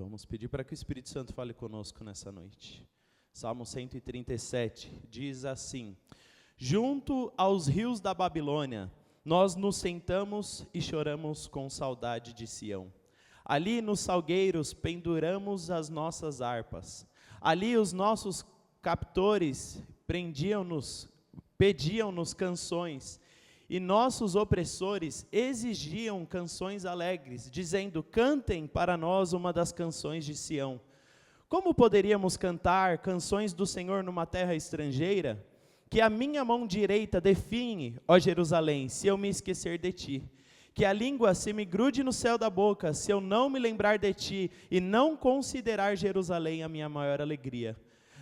Vamos pedir para que o Espírito Santo fale conosco nessa noite. Salmo 137 diz assim: junto aos rios da Babilônia, nós nos sentamos e choramos com saudade de Sião. Ali nos salgueiros penduramos as nossas harpas. Ali os nossos captores pediam-nos canções, e nossos opressores exigiam canções alegres, dizendo: cantem para nós uma das canções de Sião. Como poderíamos cantar canções do Senhor numa terra estrangeira? Que a minha mão direita define, ó Jerusalém, se eu me esquecer de ti. Que a língua se me grude no céu da boca, se eu não me lembrar de ti e não considerar Jerusalém a minha maior alegria.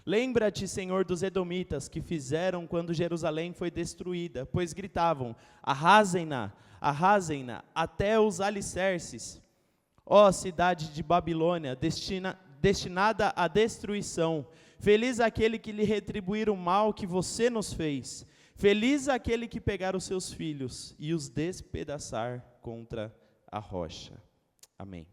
Lembra-te, Senhor, dos edomitas que fizeram quando Jerusalém foi destruída, pois gritavam: arrasem-na, arrasem-na, até os alicerces. Ó cidade de Babilônia, destinada à destruição, feliz aquele que lhe retribuir o mal que você nos fez. Feliz aquele que pegar os seus filhos e os despedaçar contra a rocha. Amém.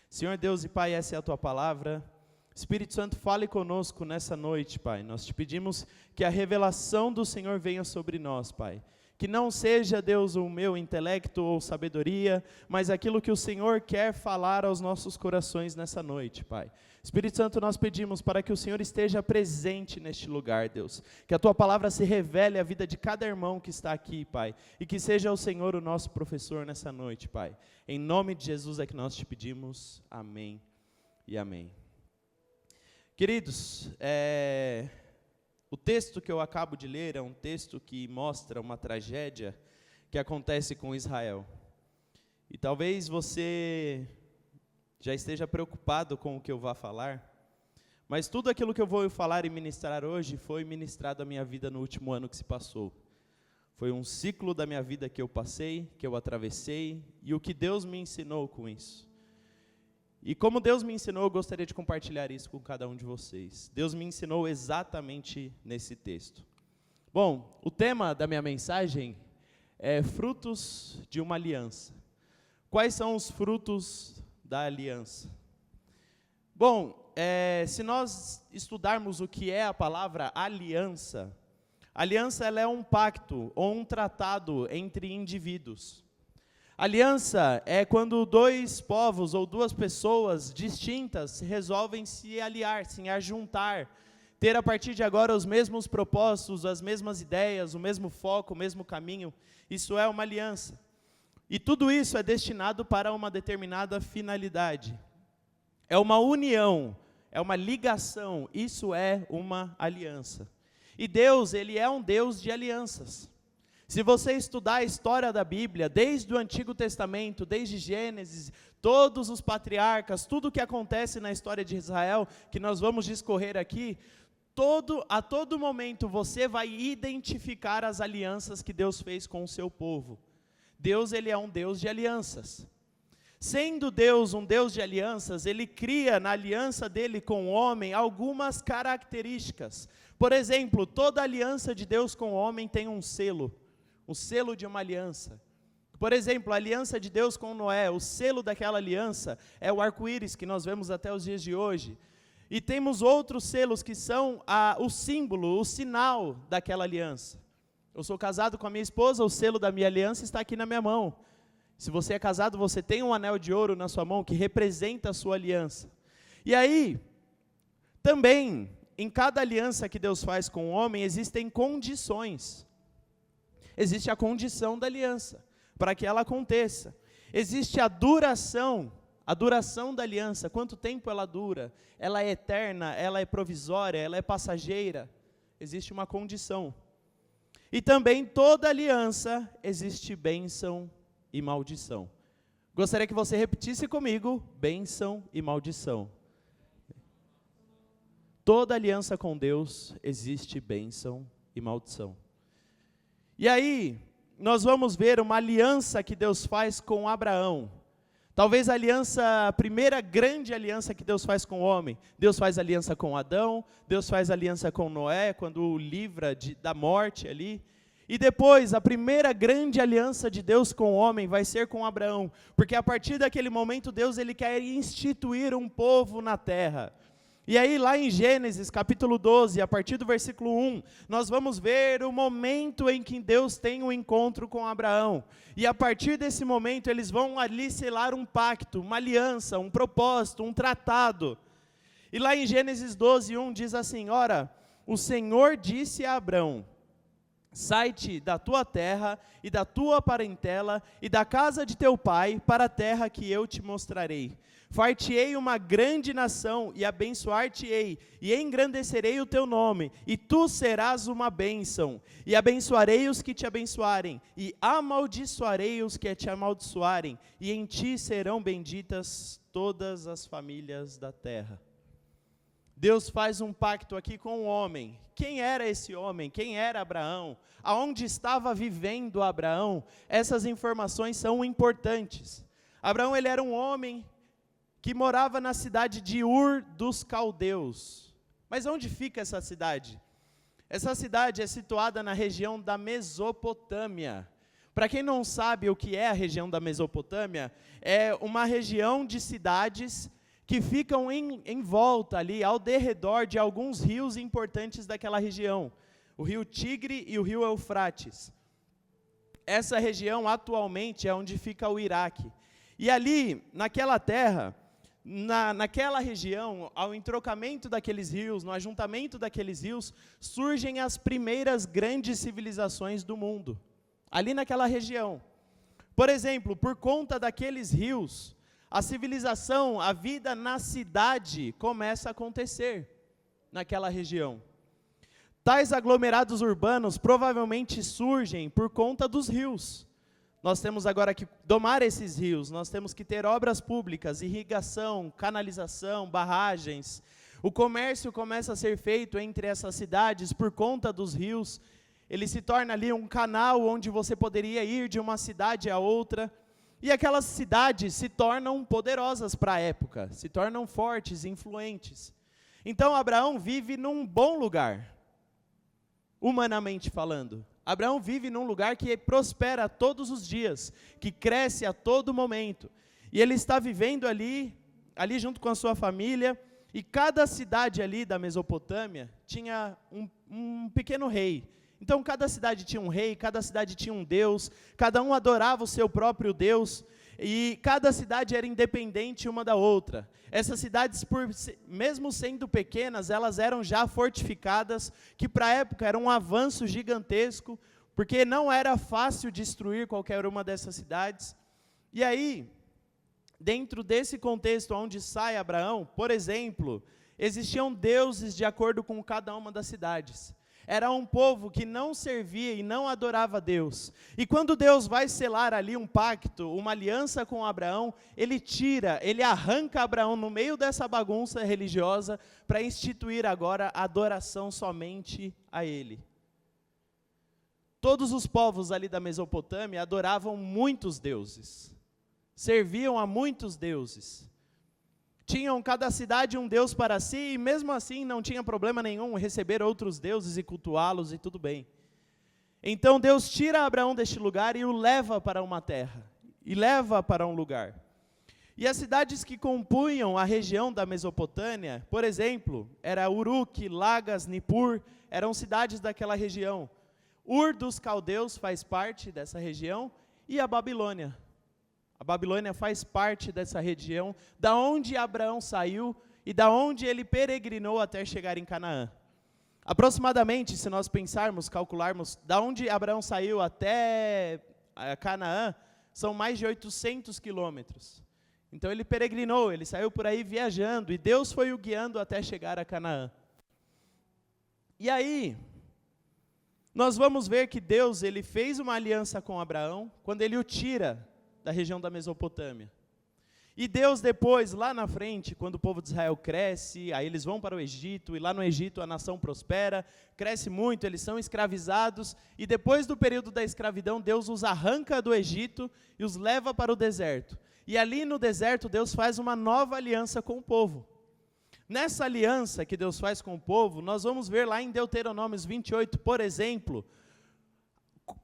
Senhor Deus e Pai, essa é a Tua palavra. Espírito Santo, fale conosco nessa noite, Pai. Nós te pedimos que a revelação do Senhor venha sobre nós, Pai. Que não seja, Deus, o meu intelecto ou sabedoria, mas aquilo que o Senhor quer falar aos nossos corações nessa noite, Pai. Espírito Santo, nós pedimos para que o Senhor esteja presente neste lugar, Deus. Que a Tua palavra se revele à vida de cada irmão que está aqui, Pai. E que seja o Senhor o nosso professor nessa noite, Pai. Em nome de Jesus é que nós te pedimos. Amém e amém. Queridos, o texto que eu acabo de ler é um texto que mostra uma tragédia que acontece com Israel. E talvez você já esteja preocupado com o que eu vou falar, mas tudo aquilo que eu vou falar e ministrar hoje foi ministrado à minha vida no último ano que se passou. Foi um ciclo da minha vida que eu passei, que eu atravessei, e o que Deus me ensinou com isso. E como Deus me ensinou, eu gostaria de compartilhar isso com cada um de vocês. Deus me ensinou exatamente nesse texto. Bom, o tema da minha mensagem é frutos de uma aliança. Quais são os frutos da aliança? Bom, se nós estudarmos o que é a palavra aliança, aliança ela é um pacto ou um tratado entre indivíduos. Aliança é quando dois povos ou duas pessoas distintas resolvem se aliar, se ajuntar, ter a partir de agora os mesmos propósitos, as mesmas ideias, o mesmo foco, o mesmo caminho. Isso é uma aliança. E tudo isso é destinado para uma determinada finalidade. É uma união, é uma ligação, isso é uma aliança. E Deus, Ele é um Deus de alianças. Se você estudar a história da Bíblia, desde o Antigo Testamento, desde Gênesis, todos os patriarcas, tudo o que acontece na história de Israel, que nós vamos discorrer aqui, a todo momento você vai identificar as alianças que Deus fez com o seu povo. Deus, Ele é um Deus de alianças. Sendo Deus um Deus de alianças, Ele cria na aliança dEle com o homem algumas características. Por exemplo, toda aliança de Deus com o homem tem um selo de uma aliança. Por exemplo, a aliança de Deus com Noé, o selo daquela aliança é o arco-íris que nós vemos até os dias de hoje. E temos outros selos que são o símbolo, o sinal daquela aliança. Eu sou casado com a minha esposa, o selo da minha aliança está aqui na minha mão. Se você é casado, você tem um anel de ouro na sua mão que representa a sua aliança. E aí, também, em cada aliança que Deus faz com o homem, existem condições. Existe a condição da aliança, para que ela aconteça. Existe a duração da aliança, quanto tempo ela dura, ela é eterna, ela é provisória, ela é passageira. Existe uma condição. E também toda aliança existe bênção e maldição. Gostaria que você repetisse comigo, bênção e maldição. Toda aliança com Deus existe bênção e maldição. E aí, nós vamos ver uma aliança que Deus faz com Abraão. Talvez a primeira grande aliança que Deus faz com o homem. Deus faz aliança com Adão, Deus faz aliança com Noé, quando o livra da morte ali. E depois, a primeira grande aliança de Deus com o homem vai ser com Abraão, porque a partir daquele momento Deus ele quer instituir um povo na terra. E aí lá em Gênesis capítulo 12, a partir do versículo 1, nós vamos ver o momento em que Deus tem um encontro com Abraão. E a partir desse momento eles vão ali selar um pacto, uma aliança, um propósito, um tratado. E lá em Gênesis 12, 1 diz assim: ora, o Senhor disse a Abraão: sai-te da tua terra e da tua parentela e da casa de teu pai para a terra que eu te mostrarei. Far-te-ei uma grande nação e abençoar-te-ei e engrandecerei o teu nome e tu serás uma bênção. E abençoarei os que te abençoarem e amaldiçoarei os que te amaldiçoarem e em ti serão benditas todas as famílias da terra. Deus faz um pacto aqui com o homem. Quem era esse homem? Quem era Abraão? Aonde estava vivendo Abraão? Essas informações são importantes. Abraão ele era um homem que morava na cidade de Ur dos Caldeus. Mas onde fica essa cidade? Essa cidade é situada na região da Mesopotâmia. Para quem não sabe o que é a região da Mesopotâmia, é uma região de cidades que ficam em volta ali, ao derredor de alguns rios importantes daquela região. O rio Tigre e o rio Eufrates. Essa região atualmente é onde fica o Iraque. E ali, naquela terra, naquela região, ao entrocamento daqueles rios, no ajuntamento daqueles rios, surgem as primeiras grandes civilizações do mundo. Ali naquela região. Por exemplo, por conta daqueles rios, a civilização, a vida na cidade começa a acontecer naquela região. Tais aglomerados urbanos provavelmente surgem por conta dos rios. Nós temos agora que domar esses rios, nós temos que ter obras públicas, irrigação, canalização, barragens. O comércio começa a ser feito entre essas cidades por conta dos rios. Ele se torna ali um canal onde você poderia ir de uma cidade a outra. E aquelas cidades se tornam poderosas para a época, se tornam fortes, influentes. Então Abraão vive num bom lugar, humanamente falando. Abraão vive num lugar que prospera todos os dias, que cresce a todo momento. E ele está vivendo ali junto com a sua família, e cada cidade ali da Mesopotâmia tinha um pequeno rei. Então, cada cidade tinha um rei, cada cidade tinha um deus, cada um adorava o seu próprio Deus, e cada cidade era independente uma da outra. Essas cidades, mesmo sendo pequenas, elas eram já fortificadas, que para a época era um avanço gigantesco, porque não era fácil destruir qualquer uma dessas cidades. E aí, dentro desse contexto onde sai Abraão, por exemplo, existiam deuses de acordo com cada uma das cidades. Era um povo que não servia e não adorava Deus. E quando Deus vai selar ali um pacto, uma aliança com Abraão, ele arranca Abraão no meio dessa bagunça religiosa para instituir agora a adoração somente a ele. Todos os povos ali da Mesopotâmia adoravam muitos deuses, serviam a muitos deuses. Tinham cada cidade um deus para si, e mesmo assim não tinha problema nenhum receber outros deuses e cultuá-los, e tudo bem. Então Deus tira Abraão deste lugar e o leva para uma terra, e leva para um lugar. E as cidades que compunham a região da Mesopotâmia, por exemplo, era Uruk, Lagas, Nippur, eram cidades daquela região. Ur dos Caldeus faz parte dessa região, e a Babilônia. A Babilônia faz parte dessa região, da onde Abraão saiu e da onde ele peregrinou até chegar em Canaã. Aproximadamente, se nós pensarmos, calcularmos, da onde Abraão saiu até Canaã, são mais de 800 quilômetros. Então ele peregrinou, ele saiu por aí viajando, e Deus foi o guiando até chegar a Canaã. E aí, nós vamos ver que Deus ele fez uma aliança com Abraão, quando ele o tira da região da Mesopotâmia. E Deus depois, lá na frente, quando o povo de Israel cresce, aí eles vão para o Egito, e lá no Egito a nação prospera, cresce muito, eles são escravizados, e depois do período da escravidão, Deus os arranca do Egito e os leva para o deserto. E ali no deserto, Deus faz uma nova aliança com o povo. Nessa aliança que Deus faz com o povo, nós vamos ver lá em Deuteronômios 28, por exemplo,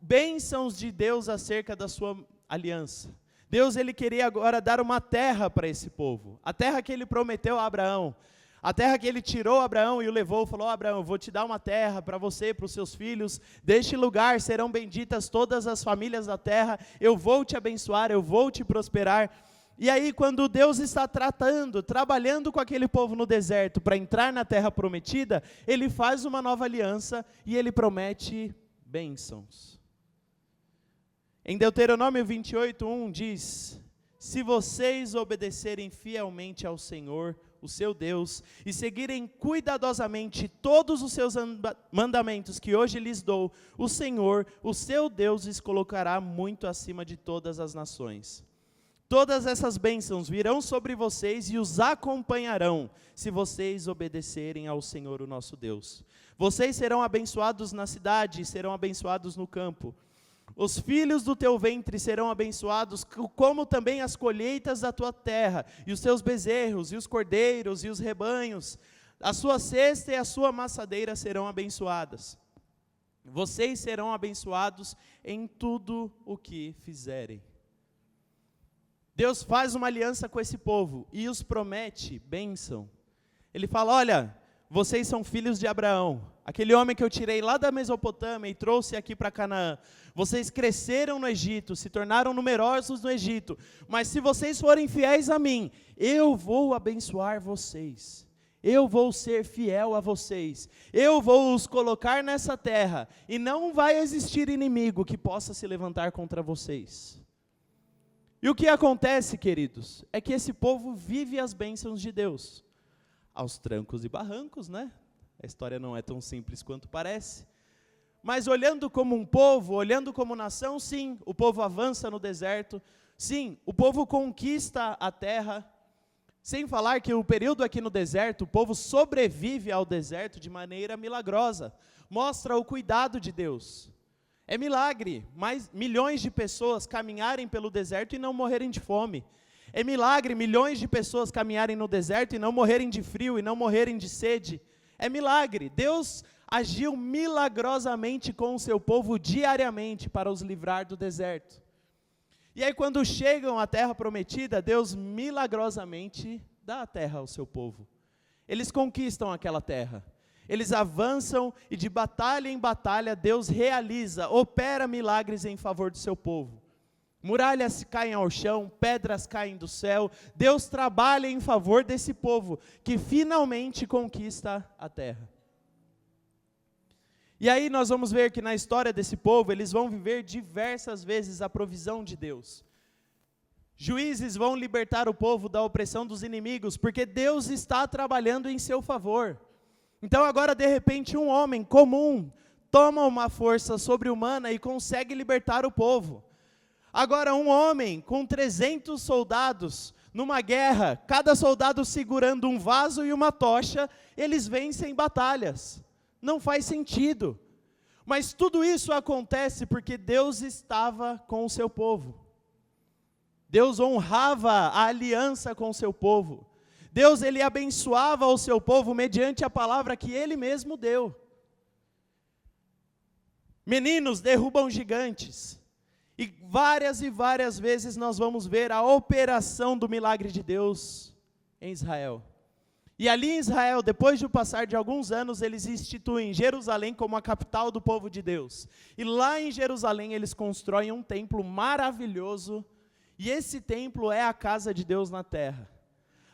bênçãos de Deus acerca da sua aliança. Deus, ele queria agora dar uma terra para esse povo. A terra que ele prometeu a Abraão. A terra que ele tirou Abraão e o levou, falou: Abraão, eu vou te dar uma terra para você, para os seus filhos. Deste lugar serão benditas todas as famílias da terra. Eu vou te abençoar, eu vou te prosperar. E aí, quando Deus está trabalhando com aquele povo no deserto para entrar na terra prometida, ele faz uma nova aliança e ele promete bênçãos. Em Deuteronômio 28:1 diz: se vocês obedecerem fielmente ao Senhor, o seu Deus, e seguirem cuidadosamente todos os seus mandamentos que hoje lhes dou, o Senhor, o seu Deus, os colocará muito acima de todas as nações. Todas essas bênçãos virão sobre vocês e os acompanharão, se vocês obedecerem ao Senhor, o nosso Deus. Vocês serão abençoados na cidade e serão abençoados no campo. Os filhos do teu ventre serão abençoados, como também as colheitas da tua terra, e os teus bezerros, e os cordeiros, e os rebanhos. A sua cesta e a sua amassadeira serão abençoadas. Vocês serão abençoados em tudo o que fizerem. Deus faz uma aliança com esse povo e os promete bênção. Ele fala: olha, vocês são filhos de Abraão, aquele homem que eu tirei lá da Mesopotâmia e trouxe aqui para Canaã. Vocês cresceram no Egito, se tornaram numerosos no Egito, mas se vocês forem fiéis a mim, eu vou abençoar vocês. Eu vou ser fiel a vocês. Eu vou os colocar nessa terra e não vai existir inimigo que possa se levantar contra vocês. E o que acontece, queridos, é que esse povo vive as bênçãos de Deus, aos trancos e barrancos, né? A história não é tão simples quanto parece. Mas olhando como um povo, olhando como nação, sim, o povo avança no deserto, sim, o povo conquista a terra, sem falar que o período aqui no deserto, o povo sobrevive ao deserto de maneira milagrosa, mostra o cuidado de Deus. É milagre, mas milhões de pessoas caminharem pelo deserto e não morrerem de fome. É milagre milhões de pessoas caminharem no deserto e não morrerem de frio e não morrerem de sede. É milagre. Deus agiu milagrosamente com o seu povo diariamente para os livrar do deserto. E aí quando chegam à terra prometida, Deus milagrosamente dá a terra ao seu povo. Eles conquistam aquela terra. Eles avançam e de batalha em batalha Deus realiza, opera milagres em favor do seu povo. Muralhas caem ao chão, pedras caem do céu. Deus trabalha em favor desse povo que finalmente conquista a terra. E aí nós vamos ver que na história desse povo, eles vão viver diversas vezes a provisão de Deus. Juízes vão libertar o povo da opressão dos inimigos, porque Deus está trabalhando em seu favor. Então agora de repente um homem comum toma uma força sobre-humana e consegue libertar o povo. Agora um homem com 300 soldados numa guerra, cada soldado segurando um vaso e uma tocha, eles vencem batalhas. Não faz sentido. Mas tudo isso acontece porque Deus estava com o seu povo. Deus honrava a aliança com o seu povo. Deus, ele abençoava o seu povo mediante a palavra que ele mesmo deu. Meninos derrubam gigantes. E várias vezes nós vamos ver a operação do milagre de Deus em Israel. E ali em Israel, depois de passar de alguns anos, eles instituem Jerusalém como a capital do povo de Deus. E lá em Jerusalém eles constroem um templo maravilhoso. E esse templo é a casa de Deus na terra.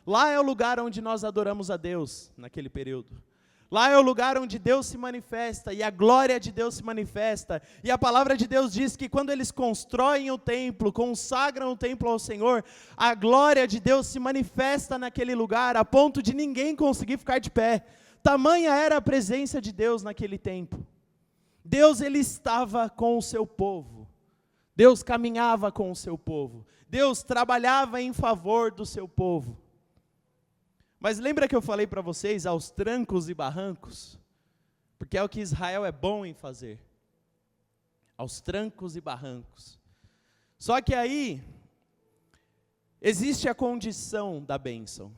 Lá é o lugar onde nós adoramos a Deus, naquele período. Lá é o lugar onde Deus se manifesta, e a glória de Deus se manifesta. E a palavra de Deus diz que quando eles constroem o templo, consagram o templo ao Senhor, a glória de Deus se manifesta naquele lugar, a ponto de ninguém conseguir ficar de pé. Tamanha era a presença de Deus naquele tempo. Deus, ele estava com o seu povo. Deus caminhava com o seu povo. Deus trabalhava em favor do seu povo. Mas lembra que eu falei para vocês, aos trancos e barrancos? Porque é o que Israel é bom em fazer. Aos trancos e barrancos. Só que aí, existe a condição da bênção,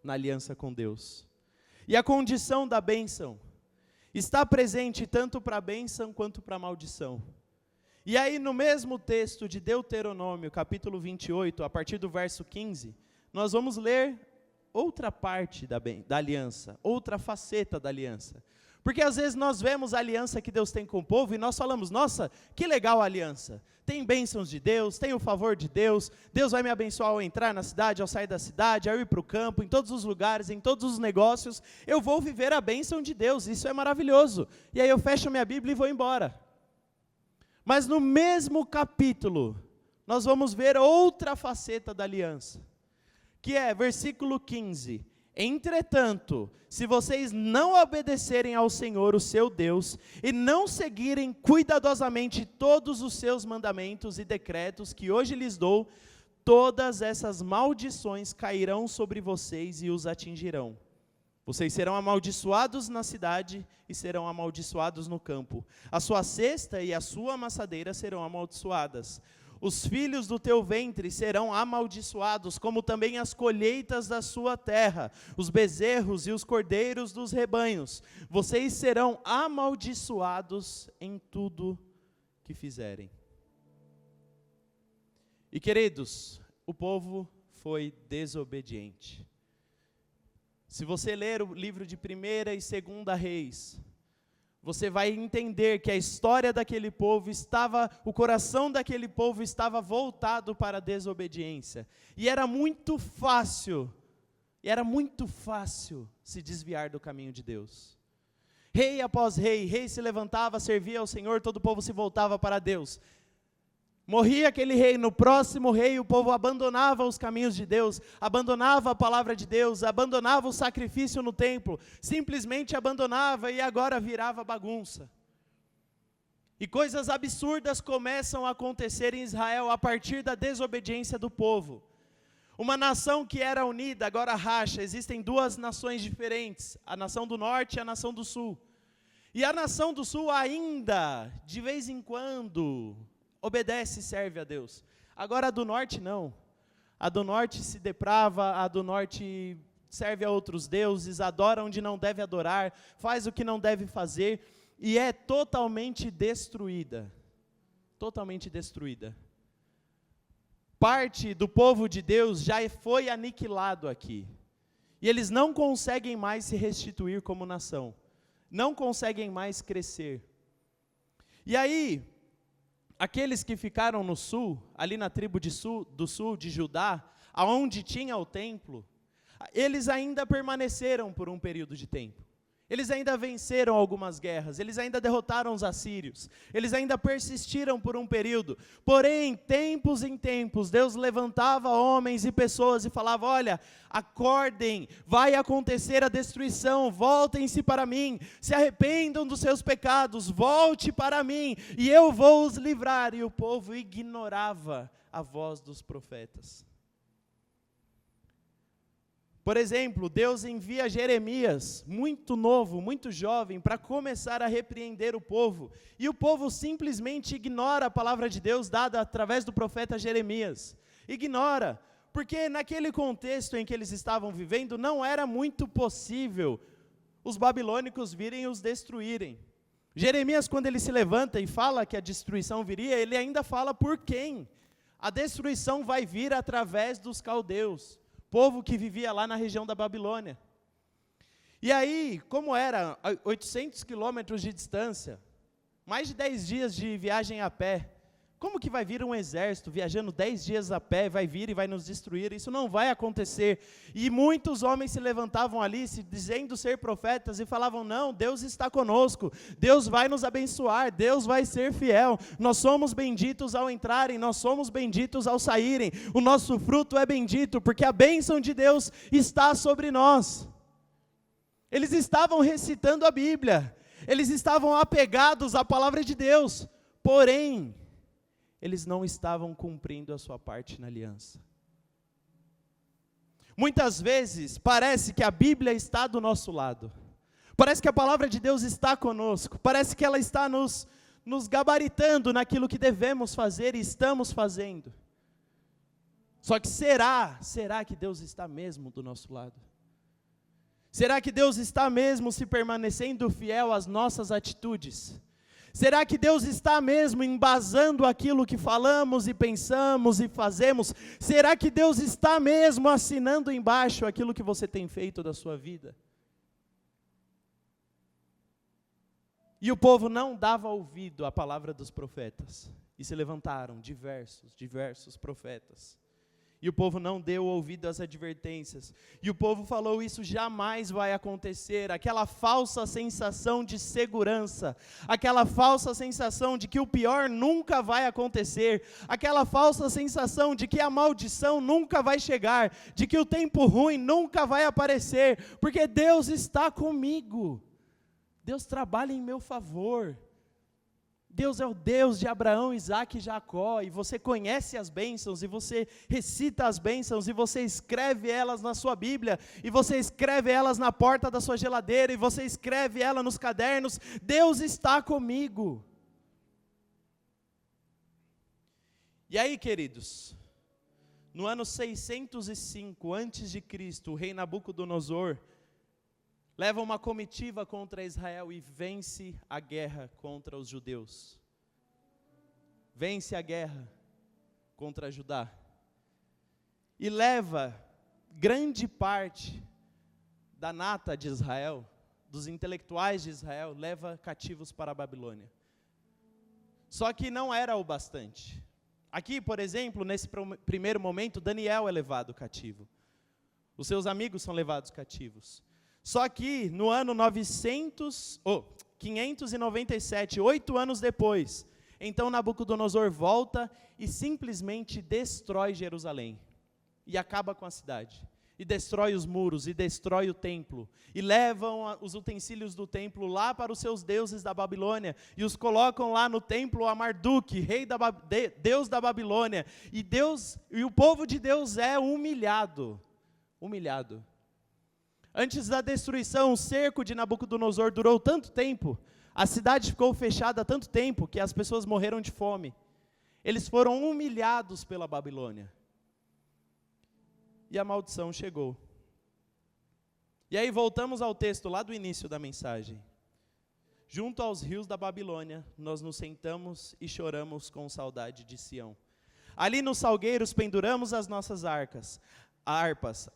na aliança com Deus. E a condição da bênção está presente tanto para a bênção quanto para a maldição. E aí no mesmo texto de Deuteronômio, capítulo 28, a partir do verso 15, nós vamos ler outra parte da aliança, outra faceta da aliança. Porque às vezes nós vemos a aliança que Deus tem com o povo e nós falamos, nossa, que legal a aliança. Tem bênçãos de Deus, tem o favor de Deus, Deus vai me abençoar ao entrar na cidade, ao sair da cidade, ao ir para o campo, em todos os lugares, em todos os negócios, eu vou viver a bênção de Deus, isso é maravilhoso. E aí eu fecho minha Bíblia e vou embora. Mas no mesmo capítulo, nós vamos ver outra faceta da aliança, que é versículo 15, entretanto, se vocês não obedecerem ao Senhor, o seu Deus, e não seguirem cuidadosamente todos os seus mandamentos e decretos que hoje lhes dou, todas essas maldições cairão sobre vocês e os atingirão. Vocês serão amaldiçoados na cidade e serão amaldiçoados no campo. A sua cesta e a sua amassadeira serão amaldiçoadas. Os filhos do teu ventre serão amaldiçoados, como também as colheitas da sua terra, os bezerros e os cordeiros dos rebanhos. Vocês serão amaldiçoados em tudo que fizerem. E queridos, o povo foi desobediente. Se você ler o livro de 1ª e 2ª Reis, você vai entender que a história daquele povo o coração daquele povo estava voltado para a desobediência. E era muito fácil se desviar do caminho de Deus. Rei após rei se levantava, servia ao Senhor, todo o povo se voltava para Deus. Morria aquele rei, no próximo rei o povo abandonava os caminhos de Deus, abandonava a palavra de Deus, abandonava o sacrifício no templo, simplesmente abandonava e agora virava bagunça. E coisas absurdas começam a acontecer em Israel a partir da desobediência do povo. Uma nação que era unida, agora racha, existem duas nações diferentes, a nação do norte e a nação do sul. E a nação do sul ainda, de vez em quando, obedece e serve a Deus. Agora a do norte não. A do norte se deprava, a do norte serve a outros deuses, adora onde não deve adorar, faz o que não deve fazer, e é totalmente destruída. Totalmente destruída. Parte do povo de Deus já foi aniquilado aqui. E eles não conseguem mais se restituir como nação. Não conseguem mais crescer. E aí, aqueles que ficaram no sul, ali na tribo do sul de Judá, aonde tinha o templo, eles ainda permaneceram por um período de tempo. Eles ainda venceram algumas guerras, eles ainda derrotaram os assírios, eles ainda persistiram por um período. Porém, tempos em tempos, Deus levantava homens e pessoas e falava: olha, acordem, vai acontecer a destruição, voltem-se para mim, se arrependam dos seus pecados, volte para mim, e eu vou os livrar. E o povo ignorava a voz dos profetas. Por exemplo, Deus envia Jeremias, muito novo, muito jovem, para começar a repreender o povo. E o povo simplesmente ignora a palavra de Deus dada através do profeta Jeremias. Ignora, porque naquele contexto em que eles estavam vivendo, não era muito possível os babilônicos virem e os destruírem. Jeremias, quando ele se levanta e fala que a destruição viria, ele ainda fala por quem. A destruição vai vir através dos caldeus, povo que vivia lá na região da Babilônia. E aí, como era 800 quilômetros de distância, mais de 10 dias de viagem a pé, como que vai vir um exército viajando 10 dias a pé, vai vir e vai nos destruir? Isso não vai acontecer. E muitos homens se levantavam ali, se dizendo ser profetas, e falavam: não, Deus está conosco, Deus vai nos abençoar, Deus vai ser fiel, nós somos benditos ao entrarem, nós somos benditos ao saírem, o nosso fruto é bendito, porque a bênção de Deus está sobre nós. Eles estavam recitando a Bíblia, eles estavam apegados à palavra de Deus, porém, eles não estavam cumprindo a sua parte na aliança. Muitas vezes parece que a Bíblia está do nosso lado, parece que a palavra de Deus está conosco, parece que ela está nos gabaritando naquilo que devemos fazer e estamos fazendo. Só que será que Deus está mesmo do nosso lado? Será que Deus está mesmo se permanecendo fiel às nossas atitudes? Será que Deus está mesmo embasando aquilo que falamos e pensamos e fazemos? Será que Deus está mesmo assinando embaixo aquilo que você tem feito da sua vida? E o povo não dava ouvido à palavra dos profetas. E se levantaram diversos profetas. E o povo não deu ouvido às advertências. E o povo falou: isso jamais vai acontecer. Aquela falsa sensação de segurança, aquela falsa sensação de que o pior nunca vai acontecer, aquela falsa sensação de que a maldição nunca vai chegar, de que o tempo ruim nunca vai aparecer, porque Deus está comigo. Deus trabalha em meu favor. Deus é o Deus de Abraão, Isaque e Jacó, e você conhece as bênçãos, e você recita as bênçãos, e você escreve elas na sua Bíblia, e você escreve elas na porta da sua geladeira, e você escreve ela nos cadernos. Deus está comigo. E aí, queridos, no ano 605 a.C., o rei Nabucodonosor leva uma comitiva contra Israel e vence a guerra contra os judeus. Vence a guerra contra Judá. E leva grande parte da nata de Israel, dos intelectuais de Israel, leva cativos para a Babilônia. Só que não era o bastante. Aqui, por exemplo, nesse primeiro momento, Daniel é levado cativo. Os seus amigos são levados cativos. Só que no ano 597, 8 anos depois, então Nabucodonosor volta e simplesmente destrói Jerusalém. E acaba com a cidade. E destrói os muros, e destrói o templo. E levam os utensílios do templo lá para os seus deuses da Babilônia. E os colocam lá no templo a Marduk, Deus da Babilônia. E o povo de Deus é humilhado. Humilhado. Antes da destruição, o cerco de Nabucodonosor durou tanto tempo, a cidade ficou fechada há tanto tempo, que as pessoas morreram de fome. Eles foram humilhados pela Babilônia. E a maldição chegou. E aí voltamos ao texto lá do início da mensagem. Junto aos rios da Babilônia, nós nos sentamos e choramos com saudade de Sião. Ali nos salgueiros penduramos as nossas harpas.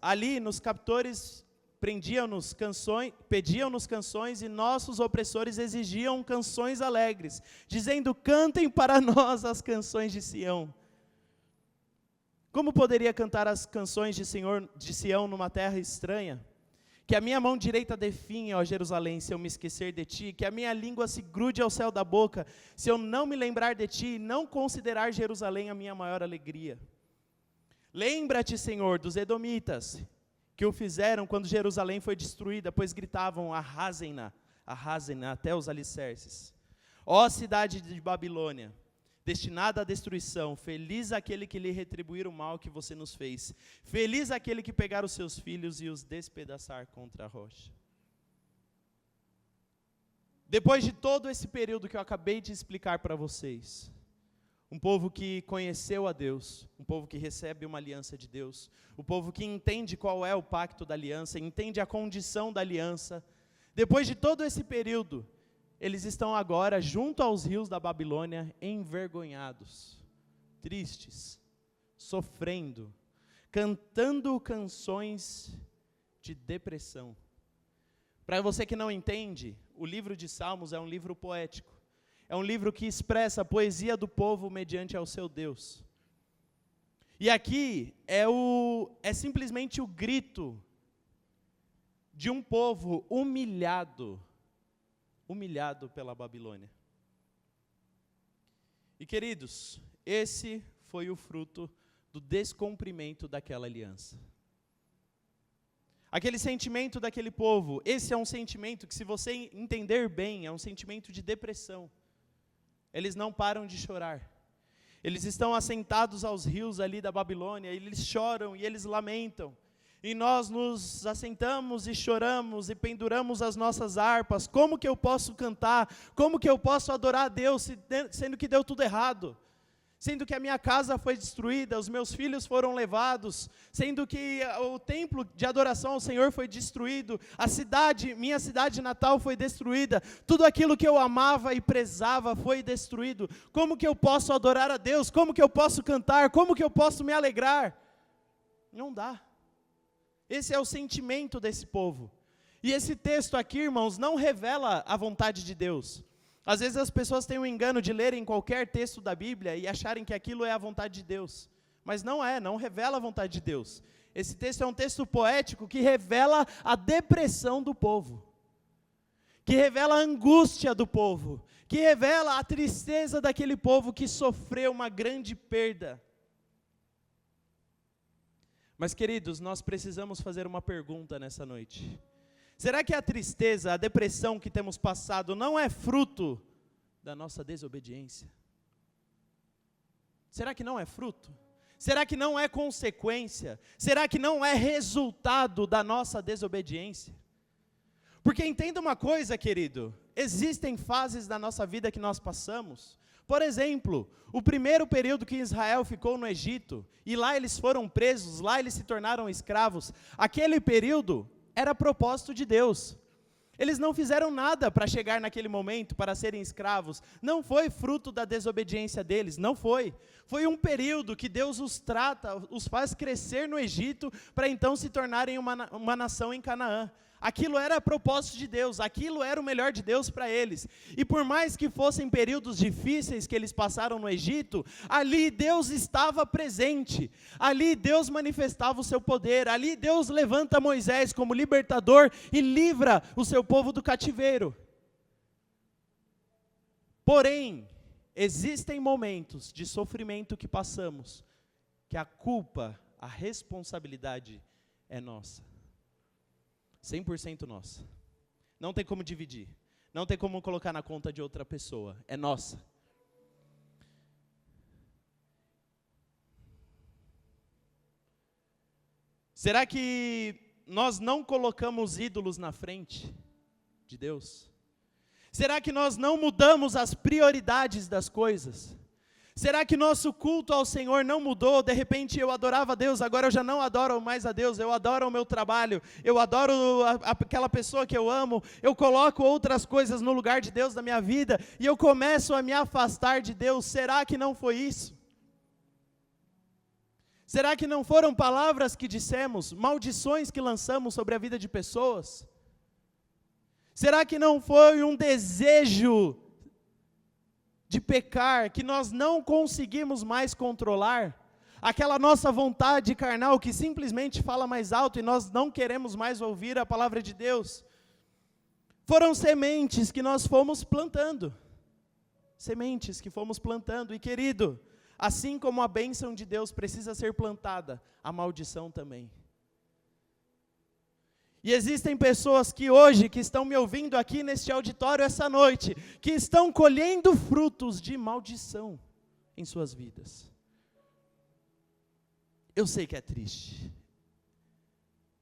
Ali nos captores pediam-nos canções, e nossos opressores exigiam canções alegres, dizendo: cantem para nós as canções de Sião. Como poderia cantar as canções de Sião numa terra estranha? Que a minha mão direita definha, ó Jerusalém, se eu me esquecer de ti, que a minha língua se grude ao céu da boca, se eu não me lembrar de ti e não considerar Jerusalém a minha maior alegria. Lembra-te, Senhor, dos edomitas, que o fizeram quando Jerusalém foi destruída, pois gritavam: arrasem-na até os alicerces. Ó cidade de Babilônia, destinada à destruição, feliz aquele que lhe retribuir o mal que você nos fez, feliz aquele que pegar os seus filhos e os despedaçar contra a rocha. Depois de todo esse período que eu acabei de explicar para vocês, um povo que conheceu a Deus, um povo que recebe uma aliança de Deus, um povo que entende qual é o pacto da aliança, entende a condição da aliança. Depois de todo esse período, eles estão agora junto aos rios da Babilônia, envergonhados, tristes, sofrendo, cantando canções de depressão. Para você que não entende, o livro de Salmos é um livro poético. É um livro que expressa a poesia do povo mediante ao seu Deus. E aqui é simplesmente o grito de um povo humilhado pela Babilônia. E queridos, esse foi o fruto do descumprimento daquela aliança. Aquele sentimento daquele povo, esse é um sentimento que, se você entender bem, é um sentimento de depressão. Eles não param de chorar. Eles estão assentados aos rios ali da Babilônia, eles choram e eles lamentam. E nós nos assentamos e choramos e penduramos as nossas harpas. Como que eu posso cantar? Como que eu posso adorar a Deus, sendo que deu tudo errado? sendo que a minha casa foi destruída, os meus filhos foram levados, sendo que o templo de adoração ao Senhor foi destruído, minha cidade natal foi destruída, tudo aquilo que eu amava e prezava foi destruído. Como que eu posso adorar a Deus? Como que eu posso cantar? Como que eu posso me alegrar? Não dá. Esse é o sentimento desse povo. E esse texto aqui, irmãos, não revela a vontade de Deus. Às vezes as pessoas têm o engano de lerem qualquer texto da Bíblia e acharem que aquilo é a vontade de Deus. Mas não é, não revela a vontade de Deus. Esse texto é um texto poético que revela a depressão do povo, que revela a angústia do povo, que revela a tristeza daquele povo que sofreu uma grande perda. Mas, queridos, nós precisamos fazer uma pergunta nessa noite. Será que a tristeza, a depressão que temos passado não é fruto da nossa desobediência? Será que não é fruto? Será que não é consequência? Será que não é resultado da nossa desobediência? Porque entenda uma coisa, querido, existem fases da nossa vida que nós passamos. Por exemplo, o primeiro período que Israel ficou no Egito, e lá eles foram presos, lá eles se tornaram escravos, aquele período era propósito de Deus. Eles não fizeram nada para chegar naquele momento, para serem escravos. Não foi fruto da desobediência deles, não foi. Foi um período que Deus os trata, os faz crescer no Egito, para então se tornarem uma nação em Canaã. Aquilo era propósito de Deus, aquilo era o melhor de Deus para eles. E por mais que fossem períodos difíceis que eles passaram no Egito, ali Deus estava presente, ali Deus manifestava o seu poder, ali Deus levanta Moisés como libertador e livra o seu povo do cativeiro. Porém, existem momentos de sofrimento que passamos, que a culpa, a responsabilidade é nossa. 100% nossa. Não tem como dividir. Não tem como colocar na conta de outra pessoa. É nossa. Será que nós não colocamos ídolos na frente de Deus? Será que nós não mudamos as prioridades das coisas? Será que nosso culto ao Senhor não mudou? De repente eu adorava a Deus, agora eu já não adoro mais a Deus, eu adoro o meu trabalho, eu adoro aquela pessoa que eu amo, eu coloco outras coisas no lugar de Deus na minha vida, e eu começo a me afastar de Deus. Será que não foi isso? Será que não foram palavras que dissemos, maldições que lançamos sobre a vida de pessoas? Será que não foi um desejo de pecar, que nós não conseguimos mais controlar, aquela nossa vontade carnal que simplesmente fala mais alto e nós não queremos mais ouvir a palavra de Deus? Foram sementes que nós fomos plantando, e querido, assim como a bênção de Deus precisa ser plantada, a maldição também. E existem pessoas que hoje, que estão me ouvindo aqui neste auditório essa noite, que estão colhendo frutos de maldição em suas vidas. Eu sei que é triste,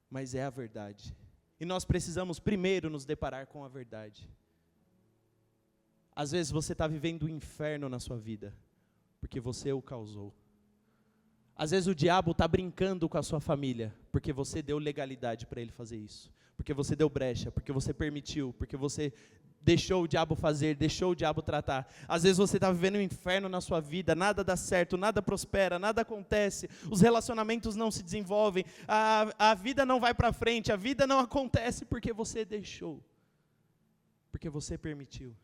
mas é a verdade. E nós precisamos primeiro nos deparar com a verdade. Às vezes você está vivendo um inferno na sua vida, porque você o causou. Às vezes o diabo está brincando com a sua família, porque você deu legalidade para ele fazer isso. Porque você deu brecha, porque você permitiu, porque você deixou o diabo fazer, deixou o diabo tratar. Às vezes você está vivendo um inferno na sua vida, nada dá certo, nada prospera, nada acontece, os relacionamentos não se desenvolvem, a vida não vai para frente, a vida não acontece porque você deixou, porque você permitiu.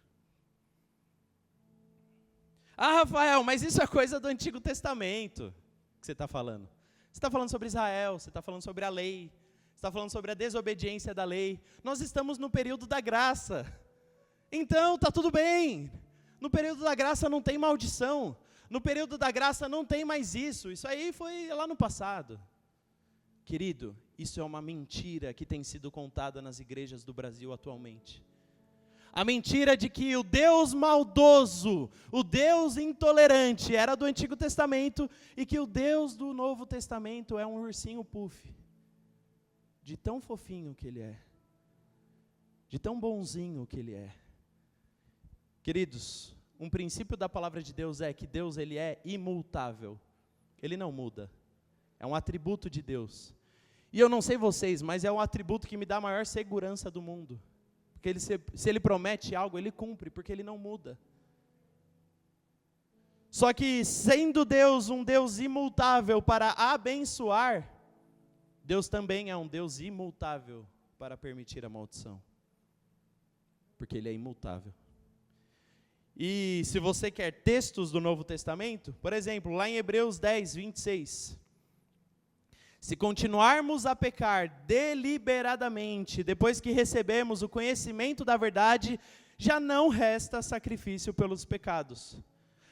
Ah, Rafael, mas isso é coisa do Antigo Testamento. Que você está falando? Você está falando sobre Israel, você está falando sobre a lei, você está falando sobre a desobediência da lei. Nós estamos no período da graça, então está tudo bem. No período da graça não tem maldição, no período da graça não tem mais isso aí foi lá no passado. Querido, isso é uma mentira que tem sido contada nas igrejas do Brasil atualmente. A mentira de que o Deus maldoso, o Deus intolerante era do Antigo Testamento e que o Deus do Novo Testamento é um ursinho puff. De tão fofinho que ele é. De tão bonzinho que ele é. Queridos, um princípio da palavra de Deus é que Deus ele é imutável. Ele não muda. É um atributo de Deus. E eu não sei vocês, mas é um atributo que me dá a maior segurança do mundo. Porque se ele promete algo, ele cumpre, porque ele não muda. Só que sendo Deus um Deus imutável para abençoar, Deus também é um Deus imutável para permitir a maldição. Porque ele é imutável. E se você quer textos do Novo Testamento, por exemplo, lá em Hebreus 10, 26. Se continuarmos a pecar deliberadamente, depois que recebemos o conhecimento da verdade, já não resta sacrifício pelos pecados,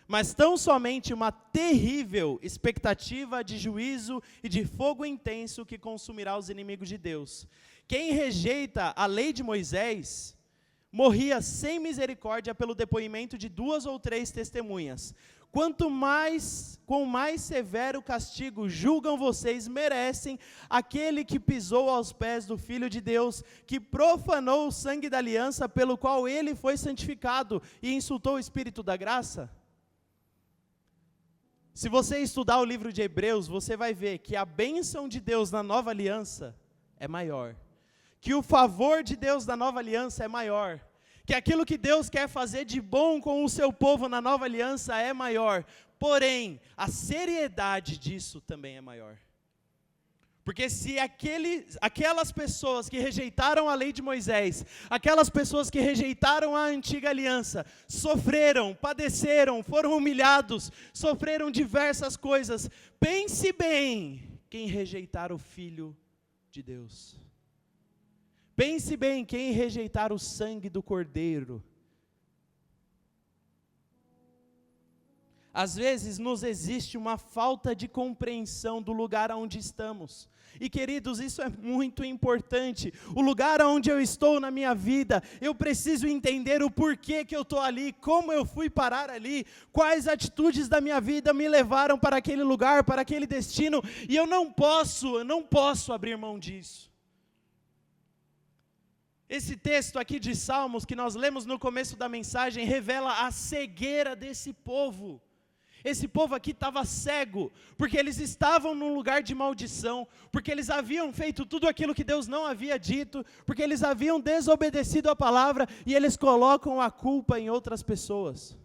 mas tão somente uma terrível expectativa de juízo e de fogo intenso que consumirá os inimigos de Deus. Quem rejeita a lei de Moisés morria sem misericórdia pelo depoimento de 2 ou 3 testemunhas. Quanto mais, com mais severo castigo julgam vocês, merecem aquele que pisou aos pés do Filho de Deus, que profanou o sangue da aliança pelo qual ele foi santificado e insultou o Espírito da graça? Se você estudar o livro de Hebreus, você vai ver que a bênção de Deus na nova aliança é maior, que o favor de Deus da nova aliança é maior, que aquilo que Deus quer fazer de bom com o seu povo na nova aliança é maior, porém, a seriedade disso também é maior. Porque se aquelas pessoas que rejeitaram a lei de Moisés, aquelas pessoas que rejeitaram a antiga aliança, sofreram, padeceram, foram humilhados, sofreram diversas coisas, pense bem quem rejeitar o Filho de Deus. Pense bem quem rejeitar o sangue do Cordeiro. Às vezes nos existe uma falta de compreensão do lugar onde estamos. E queridos, isso é muito importante. O lugar onde eu estou na minha vida, eu preciso entender o porquê que eu estou ali, como eu fui parar ali, quais atitudes da minha vida me levaram para aquele lugar, para aquele destino, e eu não posso abrir mão disso. Esse texto aqui de Salmos, que nós lemos no começo da mensagem, revela a cegueira desse povo. Esse povo aqui estava cego, porque eles estavam num lugar de maldição, porque eles haviam feito tudo aquilo que Deus não havia dito, porque eles haviam desobedecido a palavra, e eles colocam a culpa em outras pessoas.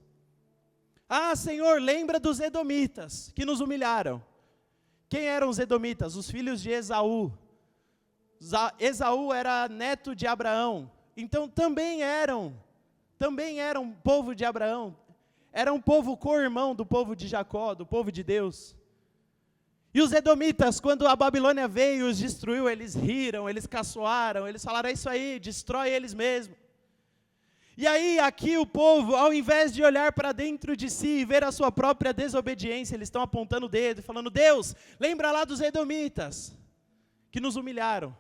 Ah, Senhor, lembra dos edomitas, que nos humilharam. Quem eram os edomitas? Os filhos de Esaú. Esaú era neto de Abraão, então também eram povo de Abraão, era um povo co-irmão do povo de Jacó, do povo de Deus. E os edomitas, quando a Babilônia veio e os destruiu, eles riram, eles caçoaram, eles falaram: é isso aí, destrói eles mesmo. E aí aqui o povo, ao invés de olhar para dentro de si e ver a sua própria desobediência, eles estão apontando o dedo, falando: Deus, lembra lá dos edomitas, que nos humilharam.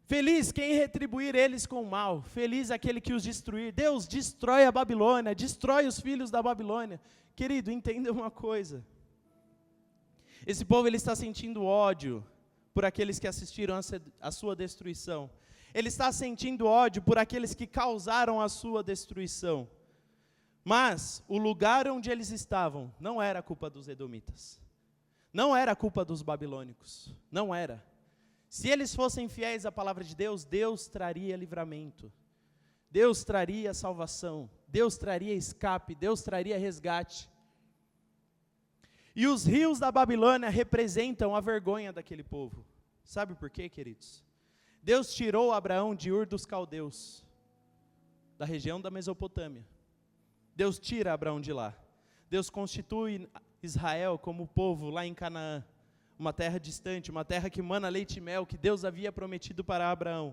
Feliz quem retribuir eles com o mal, feliz aquele que os destruir. Deus destrói a Babilônia, destrói os filhos da Babilônia. Querido, entenda uma coisa. Esse povo ele está sentindo ódio por aqueles que assistiram a sua destruição. Ele está sentindo ódio por aqueles que causaram a sua destruição. Mas o lugar onde eles estavam não era culpa dos edomitas. Não era culpa dos babilônicos. Não era. Se eles fossem fiéis à palavra de Deus, Deus traria livramento, Deus traria salvação, Deus traria escape, Deus traria resgate. E os rios da Babilônia representam a vergonha daquele povo. Sabe por quê, queridos? Deus tirou Abraão de Ur dos Caldeus, da região da Mesopotâmia. Deus tira Abraão de lá. Deus constitui Israel como povo lá em Canaã. Uma terra distante, uma terra que mana leite e mel, que Deus havia prometido para Abraão.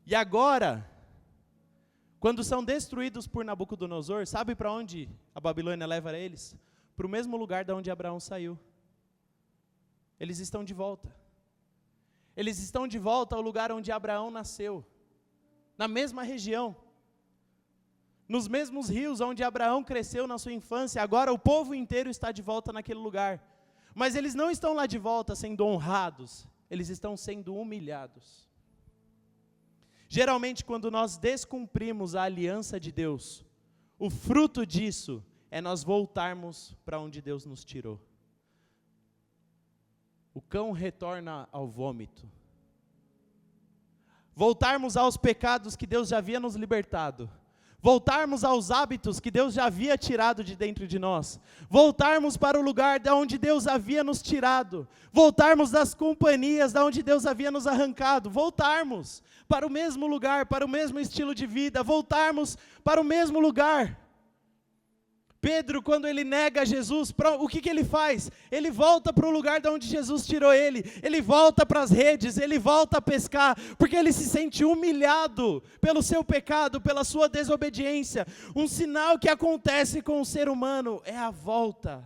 E agora, quando são destruídos por Nabucodonosor, sabe para onde a Babilônia leva eles? Para o mesmo lugar de onde Abraão saiu. Eles estão de volta. Eles estão de volta ao lugar onde Abraão nasceu, na mesma região, nos mesmos rios onde Abraão cresceu na sua infância. Agora o povo inteiro está de volta naquele lugar. Mas eles não estão lá de volta sendo honrados, eles estão sendo humilhados. Geralmente, quando nós descumprimos a aliança de Deus, o fruto disso é nós voltarmos para onde Deus nos tirou. O cão retorna ao vômito. Voltarmos aos pecados que Deus já havia nos libertado. Voltarmos aos hábitos que Deus já havia tirado de dentro de nós. Voltarmos para o lugar de onde Deus havia nos tirado. Voltarmos das companhias de onde Deus havia nos arrancado. Voltarmos para o mesmo lugar, para o mesmo estilo de vida. Voltarmos para o mesmo lugar. Pedro, quando ele nega Jesus, o que ele faz? Ele volta para o lugar de onde Jesus tirou ele. Ele volta para as redes, ele volta a pescar, porque ele se sente humilhado pelo seu pecado, pela sua desobediência. Um sinal que acontece com o ser humano é a volta.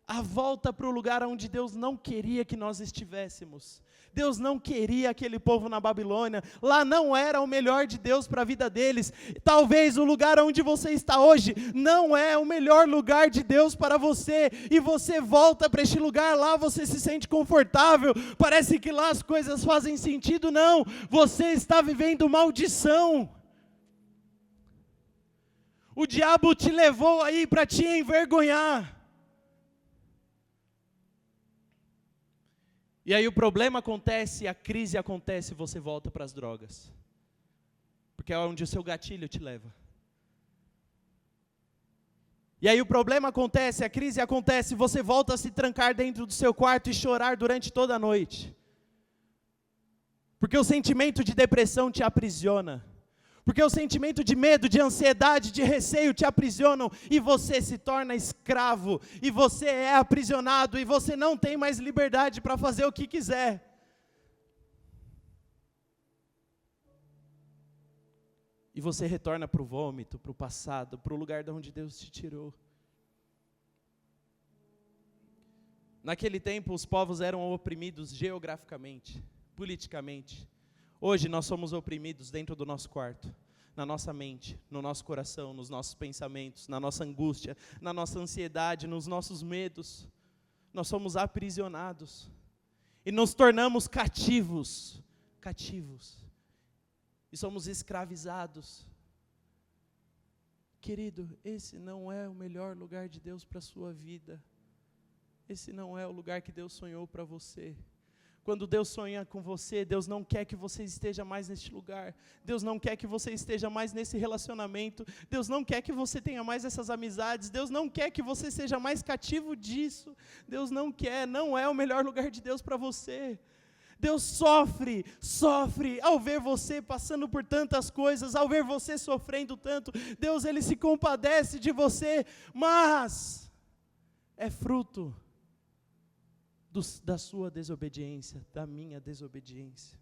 A volta para o lugar onde Deus não queria que nós estivéssemos. Deus não queria aquele povo na Babilônia, lá não era o melhor de Deus para a vida deles. Talvez o lugar onde você está hoje não é o melhor lugar de Deus para você, e você volta para este lugar, lá você se sente confortável, parece que lá as coisas fazem sentido. Não, você está vivendo maldição. O diabo te levou aí para te envergonhar. E aí o problema acontece, a crise acontece, você volta para as drogas. Porque é onde o seu gatilho te leva. E aí o problema acontece, a crise acontece, você volta a se trancar dentro do seu quarto e chorar durante toda a noite. Porque o sentimento de depressão te aprisiona. Porque o sentimento de medo, de ansiedade, de receio te aprisionam, e você se torna escravo, e você é aprisionado, e você não tem mais liberdade para fazer o que quiser. E você retorna para o vômito, para o passado, para o lugar de onde Deus te tirou. Naquele tempo os povos eram oprimidos geograficamente, politicamente. Hoje nós somos oprimidos dentro do nosso quarto, na nossa mente, no nosso coração, nos nossos pensamentos, na nossa angústia, na nossa ansiedade, nos nossos medos. Nós somos aprisionados e nos tornamos cativos, e somos escravizados. Querido, esse não é o melhor lugar de Deus para a sua vida. Esse não é o lugar que Deus sonhou para você. Quando Deus sonha com você, Deus não quer que você esteja mais neste lugar. Deus não quer que você esteja mais nesse relacionamento. Deus não quer que você tenha mais essas amizades. Deus não quer que você seja mais cativo disso. Deus não quer, não é o melhor lugar de Deus para você. Deus sofre ao ver você passando por tantas coisas, ao ver você sofrendo tanto. Deus, Ele se compadece de você, mas é fruto da sua desobediência, da minha desobediência.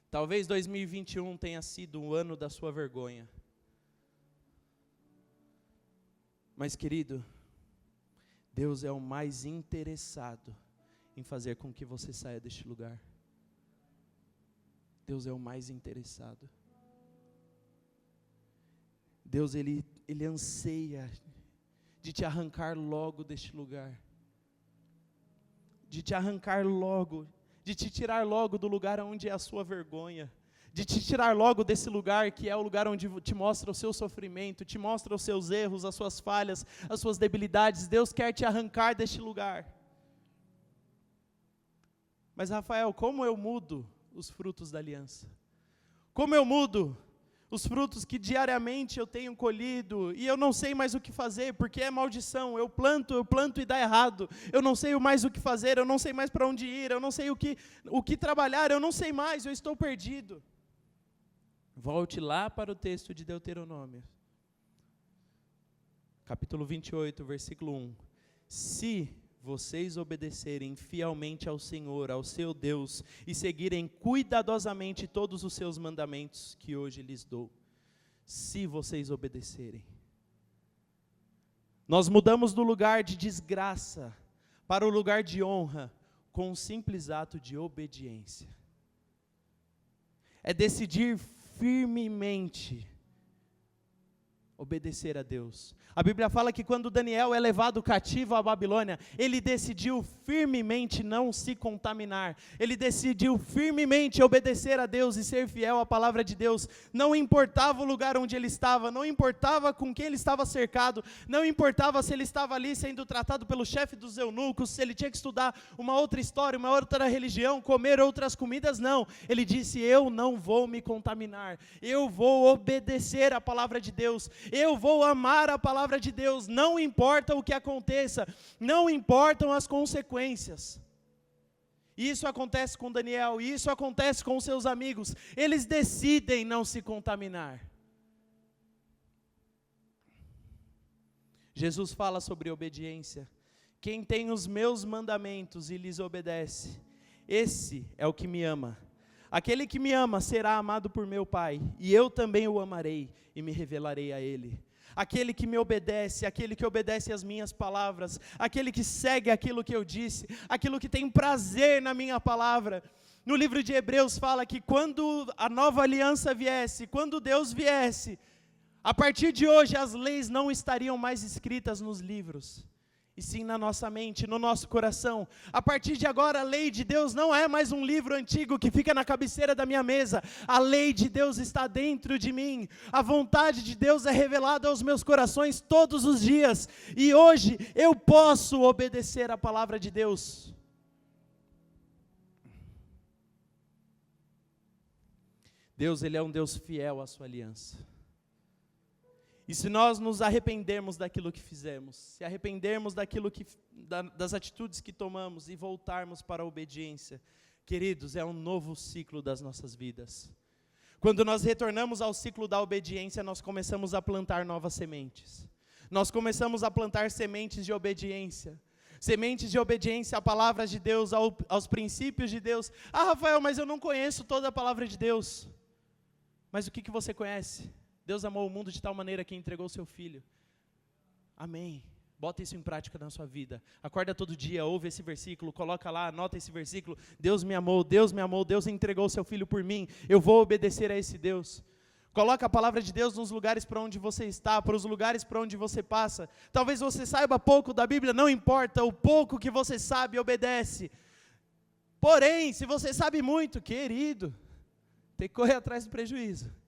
Talvez 2021 tenha sido o ano da sua vergonha. Mas, querido, Deus é o mais interessado em fazer com que você saia deste lugar. Deus é o mais interessado. Deus, Ele anseia de te arrancar logo deste lugar, de te arrancar logo, de te tirar logo do lugar onde é a sua vergonha, de te tirar logo desse lugar que é o lugar onde te mostra o seu sofrimento, te mostra os seus erros, as suas falhas, as suas debilidades. Deus quer te arrancar deste lugar. Mas, Rafael, como eu mudo os frutos da aliança? Como eu mudo os frutos que diariamente eu tenho colhido, e eu não sei mais o que fazer, porque é maldição, eu planto e dá errado, eu não sei mais o que fazer, eu não sei mais para onde ir, eu não sei o que trabalhar, eu não sei mais, eu estou perdido. Volte lá para o texto de Deuteronômio, capítulo 28, versículo 1. Se vocês obedecerem fielmente ao Senhor, ao seu Deus, e seguirem cuidadosamente todos os seus mandamentos que hoje lhes dou. Se vocês obedecerem. Nós mudamos do lugar de desgraça para o lugar de honra com um simples ato de obediência. É decidir firmemente Obedecer a Deus. A Bíblia fala que quando Daniel é levado cativo à Babilônia, ele decidiu firmemente não se contaminar. Ele decidiu firmemente obedecer a Deus e ser fiel à palavra de Deus. Não importava o lugar onde ele estava, não importava com quem ele estava cercado, não importava se ele estava ali sendo tratado pelo chefe dos eunucos, se ele tinha que estudar uma outra história, uma outra religião, comer outras comidas, não. Ele disse, eu não vou me contaminar, eu vou obedecer a palavra de Deus. Eu vou amar a palavra de Deus, não importa o que aconteça, não importam as consequências. Isso acontece com Daniel, isso acontece com seus amigos, eles decidem não se contaminar. Jesus fala sobre obediência. Quem tem os meus mandamentos e lhes obedece, esse é o que me ama. Aquele que me ama será amado por meu Pai, e eu também o amarei e me revelarei a ele. Aquele que me obedece, aquele que obedece às minhas palavras, aquele que segue aquilo que eu disse, aquilo que tem prazer na minha palavra. No livro de Hebreus fala que quando a nova aliança viesse, quando Deus viesse, a partir de hoje as leis não estariam mais escritas nos livros, e sim na nossa mente, no nosso coração. A partir de agora, a lei de Deus não é mais um livro antigo que fica na cabeceira da minha mesa. A lei de Deus está dentro de mim. A vontade de Deus é revelada aos meus corações todos os dias. E hoje eu posso obedecer a palavra de Deus. Deus, Ele é um Deus fiel à sua aliança. E se nós nos arrependermos daquilo que fizemos, se arrependermos das atitudes que tomamos e voltarmos para a obediência, queridos, é um novo ciclo das nossas vidas. Quando nós retornamos ao ciclo da obediência, nós começamos a plantar novas sementes. Nós começamos a plantar sementes de obediência. Sementes de obediência à palavra de Deus, aos princípios de Deus. Ah, Rafael, mas eu não conheço toda a palavra de Deus. Mas o que você conhece? Deus amou o mundo de tal maneira que entregou o seu Filho. Amém. Bota isso em prática na sua vida. Acorda todo dia, ouve esse versículo, coloca lá, anota esse versículo. Deus me amou, Deus me amou, Deus entregou o seu Filho por mim. Eu vou obedecer a esse Deus. Coloca a palavra de Deus nos lugares para onde você está, para os lugares para onde você passa. Talvez você saiba pouco da Bíblia, não importa, o pouco que você sabe, obedece. Porém, se você sabe muito, querido, tem que correr atrás do prejuízo.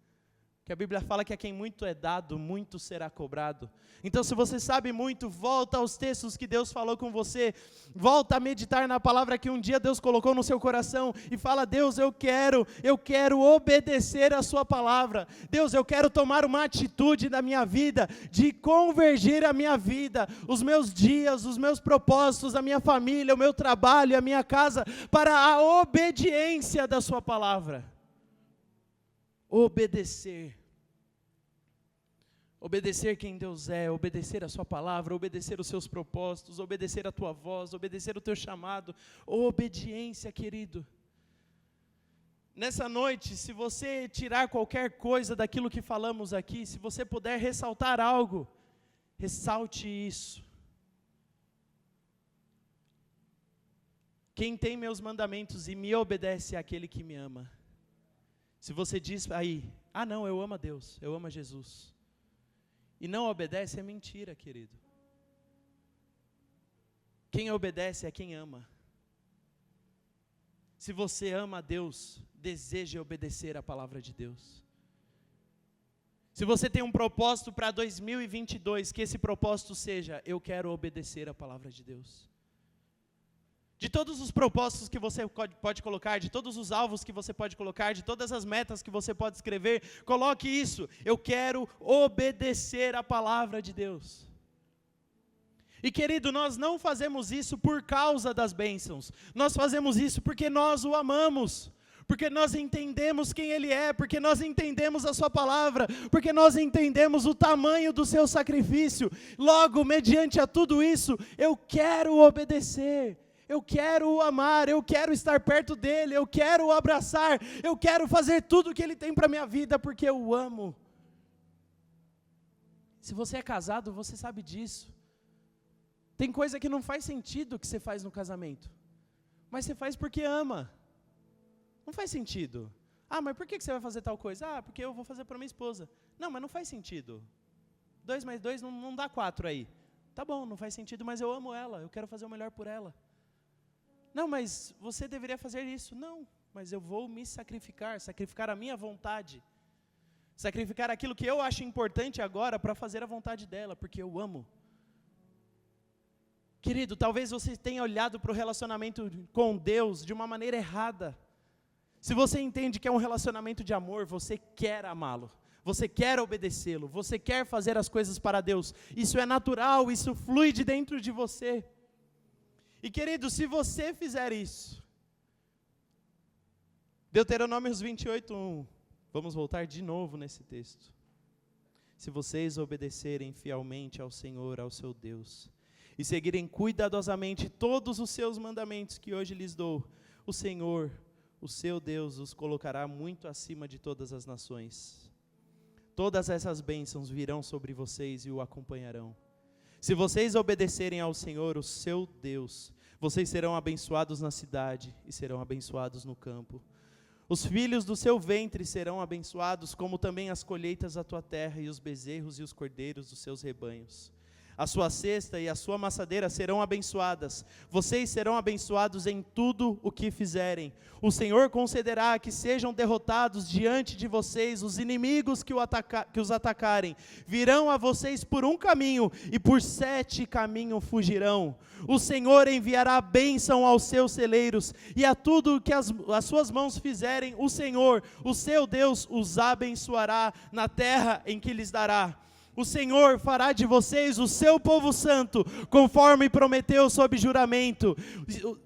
Que a Bíblia fala que a quem muito é dado, muito será cobrado. Então, se você sabe muito, volta aos textos que Deus falou com você, volta a meditar na palavra que um dia Deus colocou no seu coração, e fala, Deus, eu quero obedecer a sua palavra. Deus, eu quero tomar uma atitude na minha vida, de convergir a minha vida, os meus dias, os meus propósitos, a minha família, o meu trabalho, a minha casa, para a obediência da sua palavra. Obedecer quem Deus é, obedecer a sua palavra, obedecer os seus propósitos, obedecer a tua voz, obedecer o teu chamado, obediência, querido. Nessa noite, se você tirar qualquer coisa daquilo que falamos aqui, se você puder ressaltar algo, ressalte isso. Quem tem meus mandamentos e me obedece é aquele que me ama. Se você diz aí, não, eu amo a Deus, eu amo a Jesus, e não obedece, é mentira, querido. Quem obedece é quem ama. Se você ama a Deus, deseje obedecer a palavra de Deus. Se você tem um propósito para 2022, que esse propósito seja, eu quero obedecer a palavra de Deus. De todos os propósitos que você pode colocar, de todos os alvos que você pode colocar, de todas as metas que você pode escrever, coloque isso, eu quero obedecer a palavra de Deus. E querido, nós não fazemos isso por causa das bênçãos, nós fazemos isso porque nós o amamos, porque nós entendemos quem Ele é, porque nós entendemos a sua palavra, porque nós entendemos o tamanho do seu sacrifício. Logo, mediante a tudo isso, eu quero obedecer. Eu quero o amar, eu quero estar perto dEle, eu quero o abraçar, eu quero fazer tudo o que Ele tem para a minha vida, porque eu o amo. Se você é casado, você sabe disso. Tem coisa que não faz sentido que você faz no casamento, mas você faz porque ama. Não faz sentido. Mas por que você vai fazer tal coisa? Porque eu vou fazer para minha esposa. Não, mas não faz sentido. 2 mais 2 não dá 4 aí. Tá bom, não faz sentido, mas eu amo ela, eu quero fazer o melhor por ela. Não, mas você deveria fazer isso. Não, mas eu vou me sacrificar a minha vontade. Sacrificar aquilo que eu acho importante agora para fazer a vontade dela, porque eu amo. Querido, talvez você tenha olhado para o relacionamento com Deus de uma maneira errada. Se você entende que é um relacionamento de amor, você quer amá-lo, você quer obedecê-lo, você quer fazer as coisas para Deus. Isso é natural, isso flui de dentro de você. E querido, se você fizer isso, Deuteronômios 28:1, vamos voltar de novo nesse texto. Se vocês obedecerem fielmente ao Senhor, ao seu Deus, e seguirem cuidadosamente todos os seus mandamentos que hoje lhes dou, o Senhor, o seu Deus, os colocará muito acima de todas as nações. Todas essas bênçãos virão sobre vocês e o acompanharão. Se vocês obedecerem ao Senhor, o seu Deus, vocês serão abençoados na cidade e serão abençoados no campo. Os filhos do seu ventre serão abençoados, como também as colheitas da tua terra e os bezerros e os cordeiros dos seus rebanhos. A sua cesta e a sua amassadeira serão abençoadas. Vocês serão abençoados em tudo o que fizerem. O Senhor concederá que sejam derrotados diante de vocês os inimigos que os atacarem. Virão a vocês por um caminho e por 7 caminhos fugirão. O Senhor enviará bênção aos seus celeiros e a tudo o que as suas mãos fizerem, o Senhor, o seu Deus, os abençoará na terra em que lhes dará. O Senhor fará de vocês o seu povo santo, conforme prometeu sob juramento.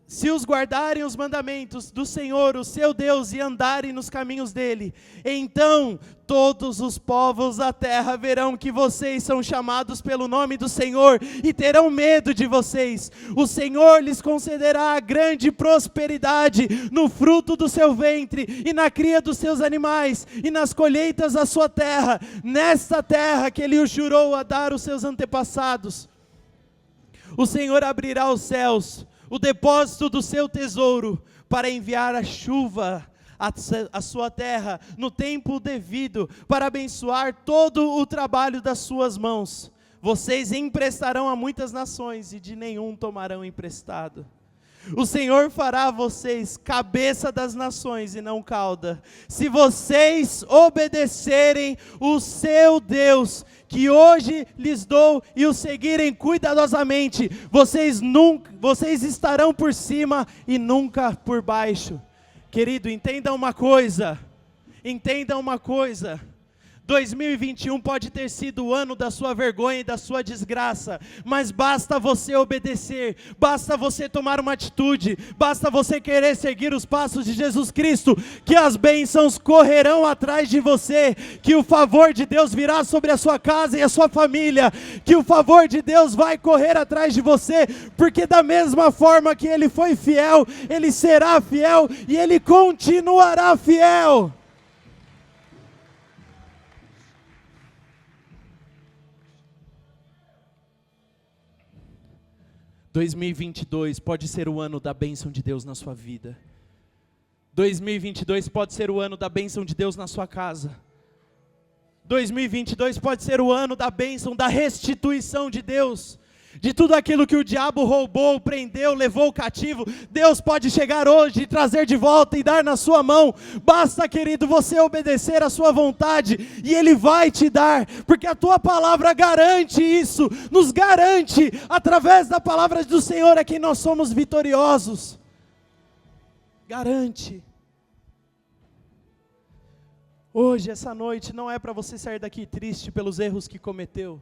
Se os guardarem os mandamentos do Senhor, o seu Deus, e andarem nos caminhos dele, então todos os povos da terra verão que vocês são chamados pelo nome do Senhor e terão medo de vocês. O Senhor lhes concederá grande prosperidade no fruto do seu ventre e na cria dos seus animais e nas colheitas da sua terra, nesta terra que ele os jurou a dar aos seus antepassados. O Senhor abrirá os céus, o depósito do seu tesouro, para enviar a chuva à sua terra no tempo devido, para abençoar todo o trabalho das suas mãos. Vocês emprestarão a muitas nações e de nenhum tomarão emprestado. O Senhor fará vocês cabeça das nações e não cauda, se vocês obedecerem o seu Deus, que hoje lhes dou, e o seguirem cuidadosamente. Vocês estarão por cima e nunca por baixo. Querido, entenda uma coisa, 2021 pode ter sido o ano da sua vergonha e da sua desgraça, mas basta você obedecer, basta você tomar uma atitude, basta você querer seguir os passos de Jesus Cristo, que as bênçãos correrão atrás de você, que o favor de Deus virá sobre a sua casa e a sua família, que o favor de Deus vai correr atrás de você, porque da mesma forma que Ele foi fiel, Ele será fiel e Ele continuará fiel. « 2022 pode ser o ano da bênção de Deus na sua vida. 2022 pode ser o ano da bênção de Deus na sua casa. 2022 pode ser o ano da bênção, da restituição de Deus. De tudo aquilo que o diabo roubou, prendeu, levou cativo, Deus pode chegar hoje e trazer de volta e dar na sua mão. Basta, querido, você obedecer a sua vontade e Ele vai te dar, porque a tua palavra garante isso, nos garante, através da palavra do Senhor é que nós somos vitoriosos. Garante. Hoje, essa noite, não é para você sair daqui triste pelos erros que cometeu.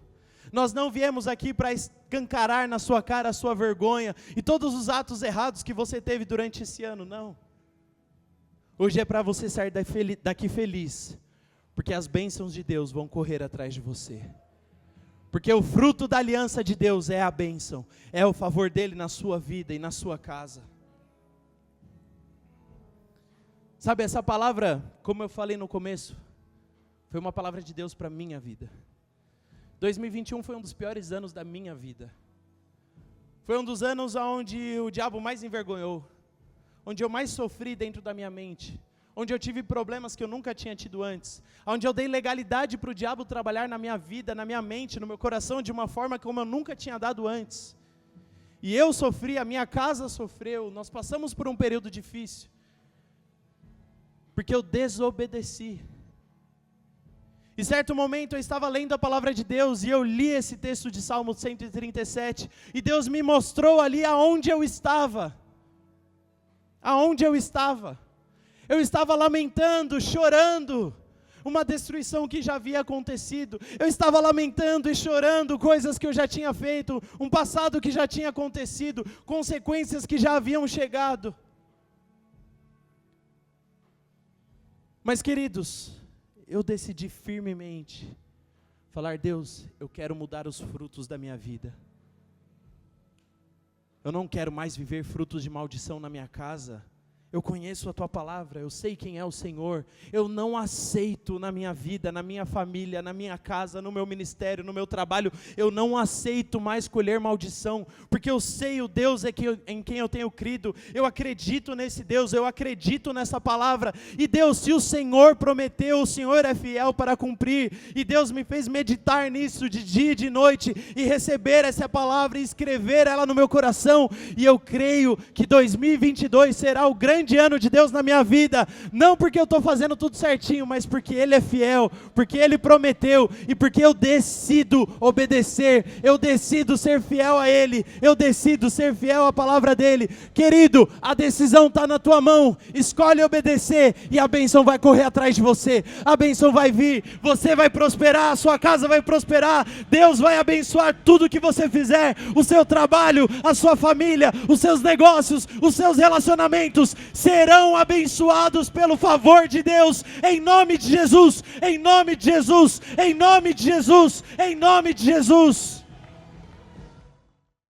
Nós não viemos aqui para escancarar na sua cara a sua vergonha e todos os atos errados que você teve durante esse ano, não. Hoje é para você sair daqui feliz, porque as bênçãos de Deus vão correr atrás de você. Porque o fruto da aliança de Deus é a bênção, é o favor dele na sua vida e na sua casa. Sabe, essa palavra, como eu falei no começo, foi uma palavra de Deus para a minha vida. 2021 foi um dos piores anos da minha vida. Foi um dos anos onde o diabo mais envergonhou, onde eu mais sofri dentro da minha mente, onde eu tive problemas que eu nunca tinha tido antes, onde eu dei legalidade para o diabo trabalhar na minha vida, na minha mente, no meu coração, de uma forma como eu nunca tinha dado antes. E eu sofri, a minha casa sofreu, nós passamos por um período difícil, porque eu desobedeci. Em certo momento eu estava lendo a palavra de Deus, e eu li esse texto de Salmo 137, e Deus me mostrou ali aonde eu estava. Aonde eu estava. Eu estava lamentando, chorando, uma destruição que já havia acontecido. Eu estava lamentando e chorando coisas que eu já tinha feito, um passado que já tinha acontecido, consequências que já haviam chegado. Mas, queridos, eu decidi firmemente falar: Deus, eu quero mudar os frutos da minha vida. Eu não quero mais viver frutos de maldição na minha casa. Eu conheço a tua palavra, eu sei quem é o Senhor. Eu não aceito na minha vida, na minha família, na minha casa, no meu ministério, no meu trabalho, eu não aceito mais colher maldição, porque eu sei o Deus em quem eu tenho crido. Eu acredito nesse Deus, eu acredito nessa palavra. E Deus, se o Senhor prometeu, o Senhor é fiel para cumprir. E Deus me fez meditar nisso de dia e de noite, e receber essa palavra e escrever ela no meu coração. E eu creio que 2022 será o grande ano de Deus na minha vida, não porque eu estou fazendo tudo certinho, mas porque Ele é fiel, porque Ele prometeu, e porque eu decido obedecer, eu decido ser fiel a Ele, eu decido ser fiel à palavra dEle. Querido, a decisão está na tua mão, escolhe obedecer, e a bênção vai correr atrás de você, a bênção vai vir, você vai prosperar, a sua casa vai prosperar, Deus vai abençoar tudo que você fizer, o seu trabalho, a sua família, os seus negócios, os seus relacionamentos, serão abençoados pelo favor de Deus, em nome de Jesus, em nome de Jesus, em nome de Jesus, em nome de Jesus.